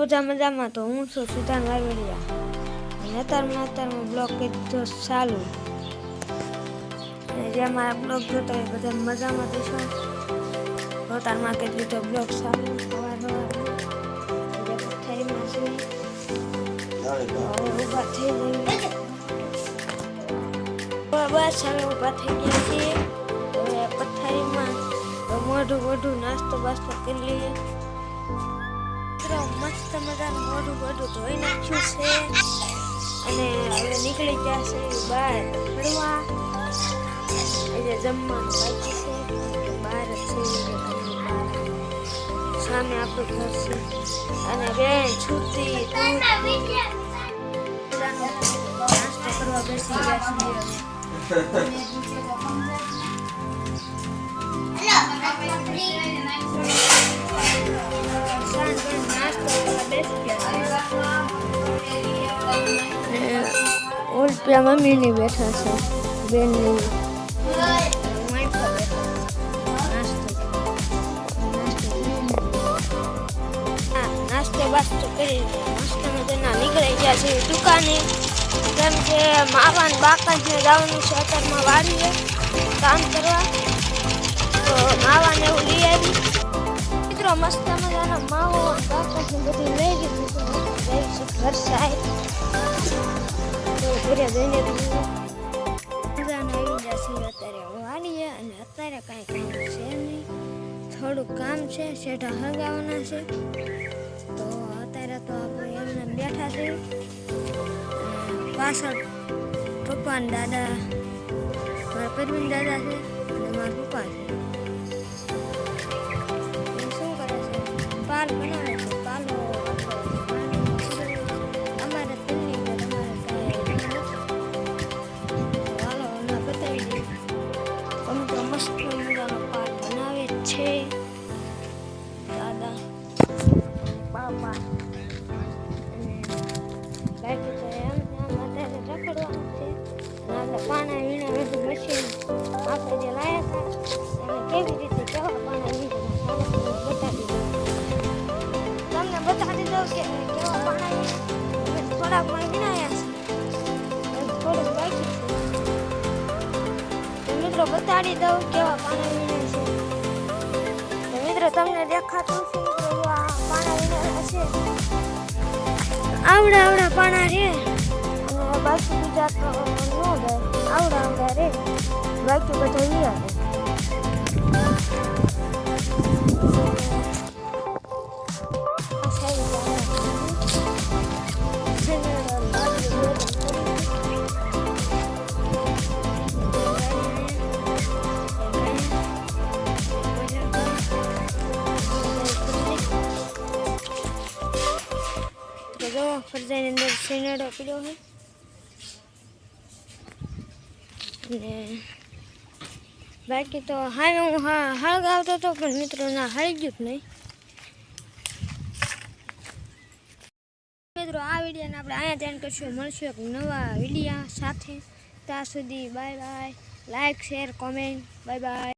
બધા મજામાં. તો હું છું સુધાન વાવડિયા અને અત્યારમાં બ્લોગ કીધો ચાલુ. જે મારા બ્લોગ જોતા હોય બધા મજામાં થશો. અત્યારમાં કીધો બ્લોગ ચાલુ પથ્થરીમાં છે ઊભા થઈ જઈએ. બસ હવે ઊભા થઈ ગયા છીએ. હવે પથ્થરીમાં મોઢું નાસ્તો બાસ્તો કરી લઈએ. મસ્ત મજાનું મોઢું ધોઈ નાખ્યું છે અને હવે નીકળી ગયા છે બહાર ફરવા. એટલે જમવાનું બાકી છે બહાર જ છે. સામે આપણું ઘર છે અને બેન છૂટી નાસ્તો કરવા બેસી ગયા છીએ. ઓલપિયા મમ્મી ની બેઠા છે બેન ની નાસ્તો બાસ્તો કરી મસ્ત મજાના નીકળી ગયા છે દુકાને. કેમ કે માવાન બાકા જે જવાનું છે અત્યારમાં વાળીએ કામ કરવા. તો માવાને એવું લઈ આવી મિત્રો. મસ્ત મજાના માવો બાકા છે બધી લઈ લીધું છે ઘર સાહેબ. તો ઘરે જઈને મજાના આવી જશે. અત્યારે વાળીએ અને અત્યારે કાંઈ કામ છે નહીં. થોડુંક કામ છે શેઠા હળગાવવાના છે. તો અત્યારે તો આપણે એમને બેઠા છે. પાછળ પપ્પા ને દાદા મારા પરવીન દાદા છે અને મારા પપ્પા છે. શું કરે છે? પાલ બનાવે છે. પાલો અમારે તેલની તમારે હાલો હમણાં બતાવી દઈએ. અમે તો મસ્ત મજાનો પાલ બનાવે છે દાદા બાપા. અને બાકી તો એમ અત્યારે રખડવાનું છે. આપણે પાણા વીણા બધું મશીન આપણે જે લાયા હતા એને કેવી રીતે કેવા પાણા વીણા બતાવી દઉં. તમને બતાવી દઉં કે કેવા પાણા વીણા. થોડાક પણ વીણાયા છે થોડુંક બાકી છે. તો મિત્રો બતાડી દઉં કેવા પાણા વીણા છે. તો મિત્રો તમને દેખાતું છે મિત્રો આ પાણા વીણા છે. આવડા પાણા રે અને બાકી બીજા તો ન જાય. આવડા રે બાકી બધા વીયા છે. ફરજાની અંદર શેનાડો પીડ્યો છે અને બાકી તો હાલ હું હળગાવતો હતો પણ મિત્રો ના હળી ગયું જ નહીં. મિત્રો આ વિડીયોને આપણે અહીંયા ધ્યાન કરશું. મળશું એક નવા વિડીયો સાથે. ત્યાં સુધી bye bye. Like share comment bye bye.